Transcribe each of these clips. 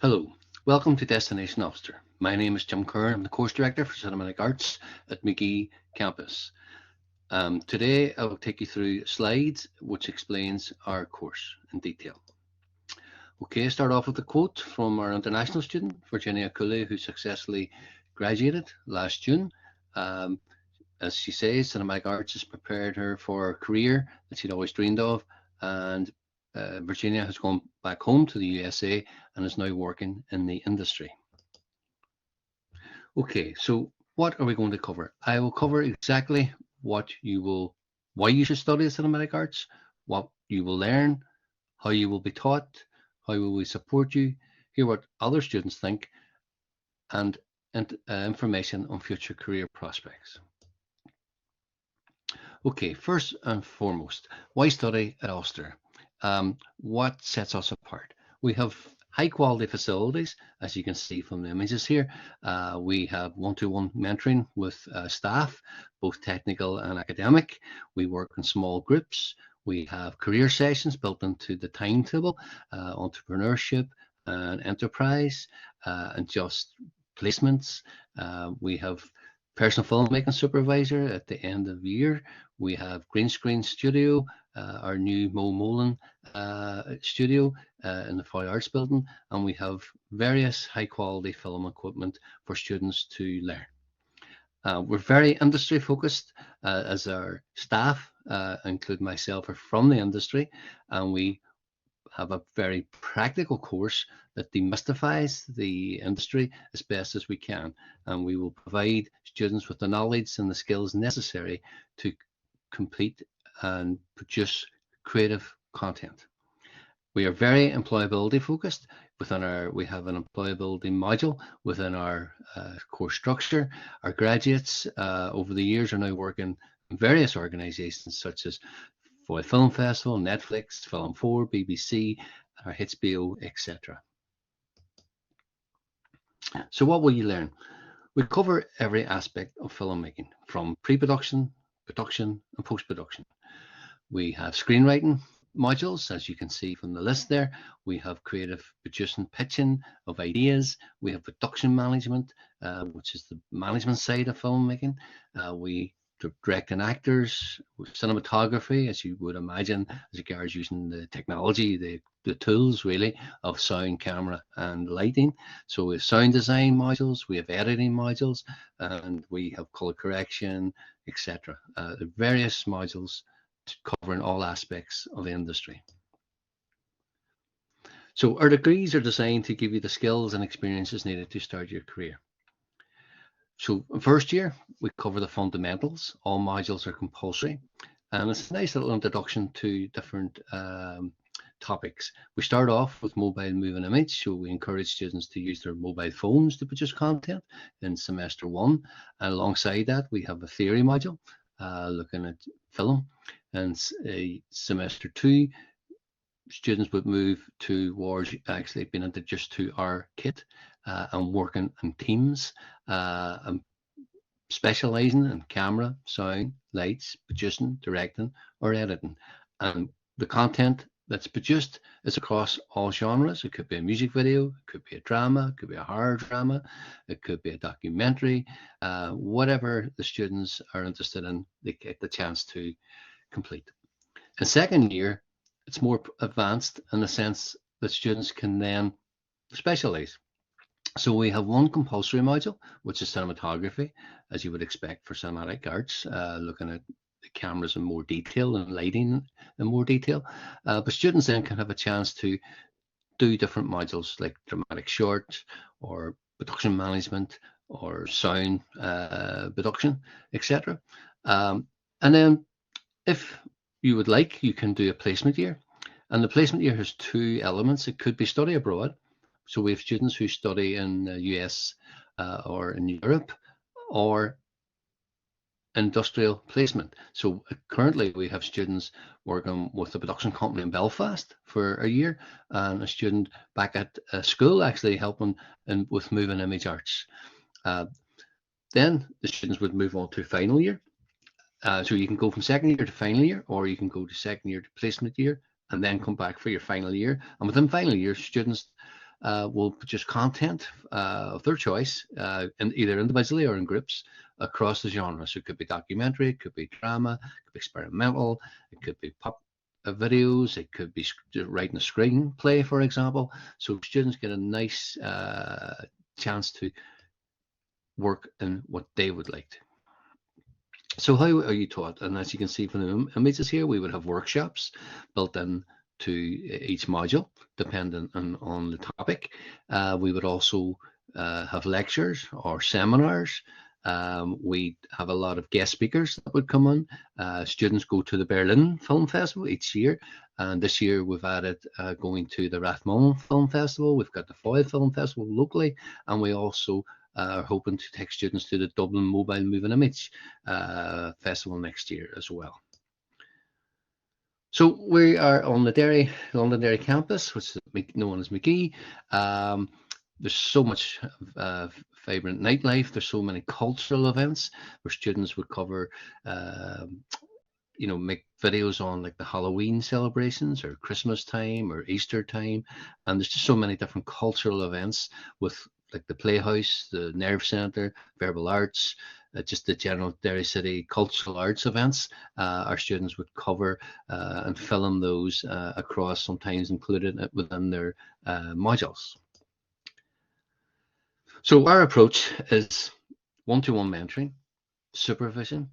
Hello, welcome to Destination Ulster. My name is Jim Curran. I'm the course director for Cinematic Arts at McGee campus. Today I will take you through slides which explains our course in detail. Okay, start off with a quote from our international student, Virginia Cooley, who successfully graduated last June. Um, as she says, Cinematic Arts has prepared her for a career that she'd always dreamed of, and Virginia has gone back home to the USA and is now working in the industry. Okay, so what are we going to cover? I will cover exactly why you should study cinematic arts, what you will learn, how you will be taught, how will we support you, hear what other students think, and information on future career prospects. Okay, first and foremost, why study at Ulster? What sets us apart? We have high quality facilities, as you can see from the images here. We have one-to-one mentoring with staff, both technical and academic. We work in small groups. We have career sessions built into the timetable, entrepreneurship and enterprise, and just placements. We have personal filmmaking supervisor at the end of the year. We have green screen studio, our new Mo Molan studio in the Fine Arts Building, and we have various high quality film equipment for students to learn. We're very industry focused as our staff, include myself, are from the industry, and we have a very practical course that demystifies the industry as best as we can. And we will provide students with the knowledge and the skills necessary to complete and produce creative content. We are very employability focused. We have an employability module within our course structure. Our graduates over the years are now working in various organizations such as for the Film Festival, Netflix, Film 4, BBC, HBO, etc. So what will you learn? We cover every aspect of filmmaking, from pre-production, production, and post-production. We have screenwriting modules, as you can see from the list there. We have creative producing, pitching of ideas. We have production management, which is the management side of filmmaking. We directing actors, cinematography, as you would imagine, as regards using the technology, the tools really of sound, camera, and lighting. So we have sound design modules, we have editing modules, and we have color correction, etc. The various modules covering all aspects of the industry. So our degrees are designed to give you the skills and experiences needed to start your career. So first year, we cover the fundamentals. All modules are compulsory. And it's a nice little introduction to different topics. We start off with mobile moving image. So we encourage students to use their mobile phones to produce content in semester 1. And alongside that, we have a theory module looking at film. And semester 2, students would move towards actually being introduced to our kit and working in teams and specializing in camera, sound, lights, producing, directing, or editing. And the content that's produced is across all genres. It could be a music video, it could be a drama, it could be a horror drama, it could be a documentary, whatever the students are interested in, they get the chance to complete. In second year, it's more advanced in the sense that students can then specialize. So we have one compulsory module, which is cinematography, as you would expect for cinematic arts, looking at the cameras in more detail and lighting in more detail. But students then can have a chance to do different modules like dramatic short or production management or sound production, etc. And then if you would like, you can do a placement year. And the placement year has two elements. It could be study abroad. So we have students who study in the US or in Europe, or industrial placement. So currently we have students working with a production company in Belfast for a year, and a student back at school actually helping with moving image arts. Then the students would move on to final year. So you can go from second year to final year, or you can go to second year to placement year, and then come back for your final year. And within final year, students will produce content of their choice, either individually or in groups across the genre. So it could be documentary, it could be drama, it could be experimental, it could be pop videos, it could be writing a screenplay, for example. So students get a nice chance to work in what they would like to. So how are you taught? And as you can see from the images here, we would have workshops built in to each module, depending on the topic. We would also have lectures or seminars. We have a lot of guest speakers that would come on. Students go to the Berlin Film Festival each year, and this year we've added going to the Rathmullen Film Festival. We've got the Foyle Film Festival locally, and we also are hoping to take students to the Dublin Mobile Moving Image Festival next year as well. So we are on the London Derry campus, which is known as McGee. There's so much vibrant nightlife. There's so many cultural events where students would cover, make videos on like the Halloween celebrations or Christmas time or Easter time. And there's just so many different cultural events with like the Playhouse, the Nerve Centre, Verbal Arts, just the general Derry City cultural arts events. Our students would cover and film those across, sometimes included within their modules. So our approach is one-to-one mentoring, supervision,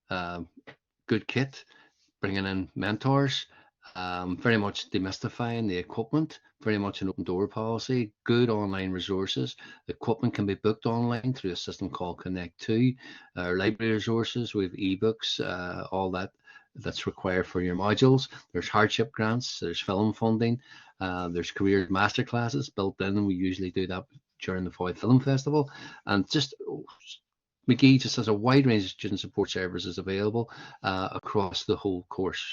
good kit, bringing in mentors, very much demystifying the equipment, very much an open door policy, good online resources. The equipment can be booked online through a system called Connect2. Our library resources, we have ebooks, all that's required for your modules. There's hardship grants, there's film funding, there's career masterclasses built in. We usually do that during the Foyle Film Festival. And just McGee just has a wide range of student support services available across the whole course.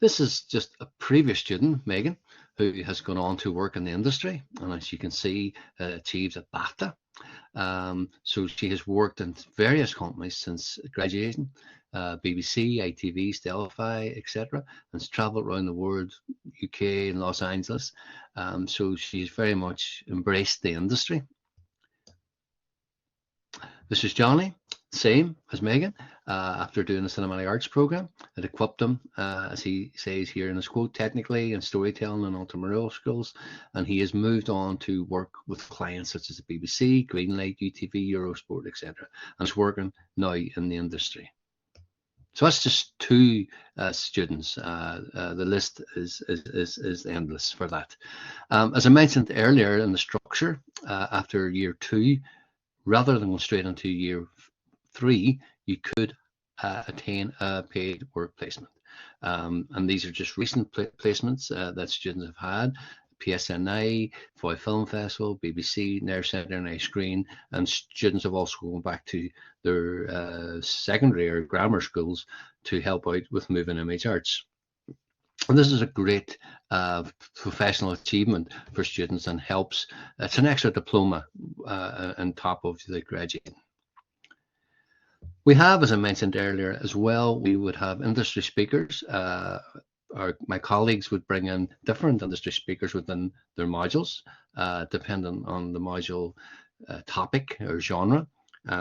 This is just a previous student, Megan, who has gone on to work in the industry, and as you can see, achieves a BAFTA. So she has worked in various companies since graduation, BBC, ITV, Stellify, etc., and has travelled around the world, UK and Los Angeles. So she's very much embraced the industry. This is Johnny, same as Megan, after doing the cinematic arts program. It equipped him, as he says here in his quote, technically in storytelling and entrepreneurial skills, and he has moved on to work with clients such as the BBC, Greenlight, UTV, Eurosport, etc., and is working now in the industry. So that's just two students. The list is endless for that. As I mentioned earlier in the structure, after year 2, rather than going straight into year 3, you could attain a paid work placement. And these are just recent placements that students have had. PSNI, Foyle Film Festival, BBC, Nerve Centre and iScreen, and students have also gone back to their secondary or grammar schools to help out with moving image arts. And this is a great professional achievement for students and helps. It's an extra diploma on top of the graduate. We have, as I mentioned earlier as well, we would have industry speakers. My colleagues would bring in different industry speakers within their modules, depending on the module topic or genre.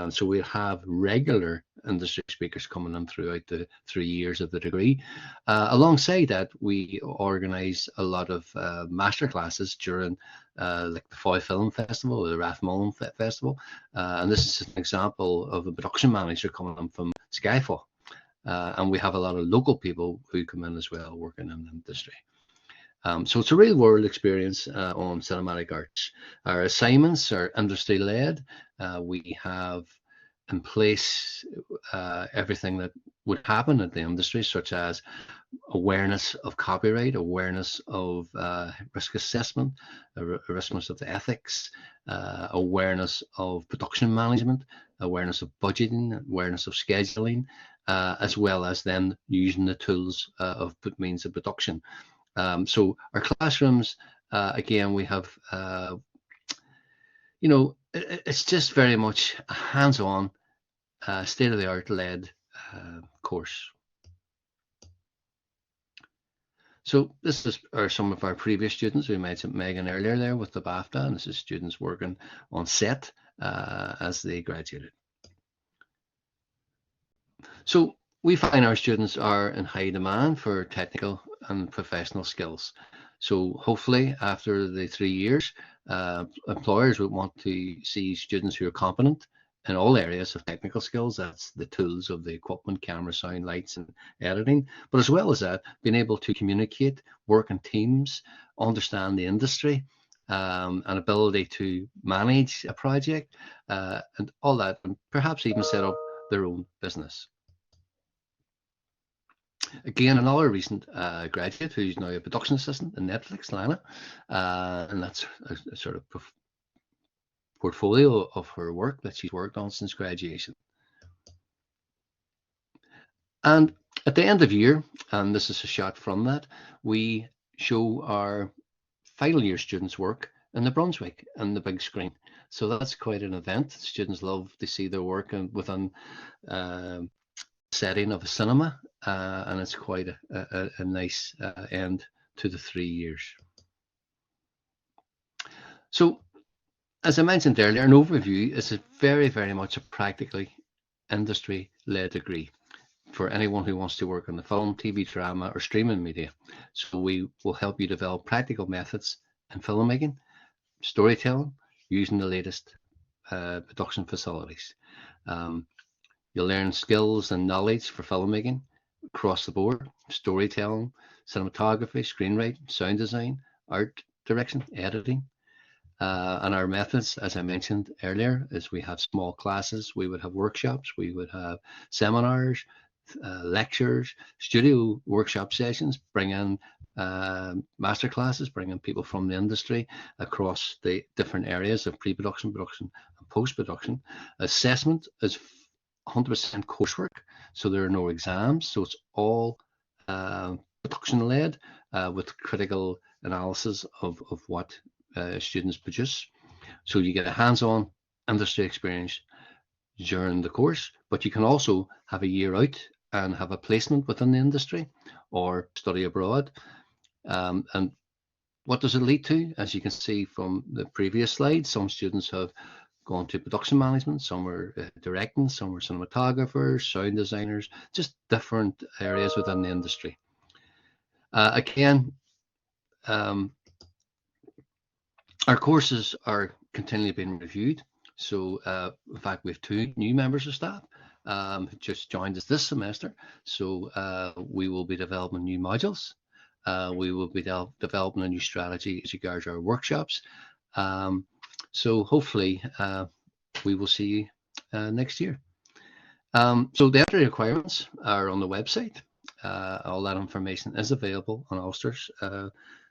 So we'll have regular industry speakers coming in throughout the 3 years of the degree. Alongside that, we organise a lot of master classes during like the Foyle Film Festival or the Rathmullen Festival. And this is an example of a production manager coming in from Skyfall. And we have a lot of local people who come in as well working in the industry. So it's a real world experience on cinematic arts. Our assignments are industry led. We have in place everything that would happen in the industry, such as awareness of copyright, awareness of risk assessment, awareness of the ethics, awareness of production management, awareness of budgeting, awareness of scheduling, as well as then using the tools of means of production. So our classrooms, again, we have, it's just very much a hands-on, state-of-the-art led course. So are some of our previous students. We mentioned Megan earlier there with the BAFTA, and this is students working on set as they graduated. So we find our students are in high demand for technical and professional skills. So hopefully after the 3 years, employers would want to see students who are competent in all areas of technical skills. That's the tools of the equipment, camera, sound, lights, and editing. But as well as that, being able to communicate, work in teams, understand the industry, an ability to manage a project, and all that, and perhaps even set up their own business. Again, another recent graduate who's now a production assistant in Netflix, Lana, and that's a sort of portfolio of her work that she's worked on since graduation. And at the end of year, and this is a shot from that, we show our final year students' work in the Brunswick and the big screen. So that's quite an event. Students love to see their work within setting of a cinema, and it's quite a nice end to the 3 years. So, as I mentioned earlier, an overview is very much a practically industry-led degree for anyone who wants to work in the film, TV, drama, or streaming media. So we will help you develop practical methods in filmmaking, storytelling, using the latest production facilities. You'll learn skills and knowledge for filmmaking across the board: storytelling, cinematography, screenwriting, sound design, art direction, editing. And our methods, as I mentioned earlier, is we have small classes, we would have workshops, we would have seminars, lectures, studio workshop sessions, bring in master classes, bring in people from the industry across the different areas of pre-production, production, and post-production. Assessment is 100% coursework, so there are no exams, so it's all production led with critical analysis of what students produce. So you get a hands-on industry experience during the course, but you can also have a year out and have a placement within the industry or study abroad. And what does it lead to? As you can see from the previous slide, some students have gone to production management, some were directing, some were cinematographers, sound designers, just different areas within the industry. Again, our courses are continually being reviewed. So in fact, we have 2 new members of staff who just joined us this semester. So we will be developing new modules. We will be developing a new strategy as regards our workshops. So hopefully we will see you next year. So the entry requirements are on the website. All that information is available on Ulster's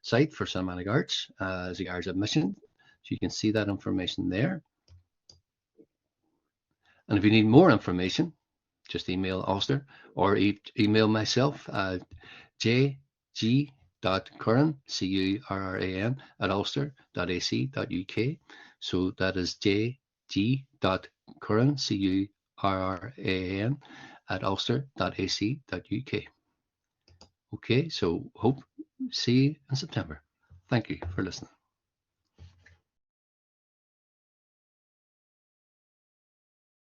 site for cinematic arts as regards admission. So you can see that information there. And if you need more information, just email Ulster or email myself at jg.curran, C-U-R-R-A-N, at ulster.ac.uk. So that is jg.curran, C-U-R-R-A-N, at ulster.ac.uk. Okay, so hope see you in September. Thank you for listening.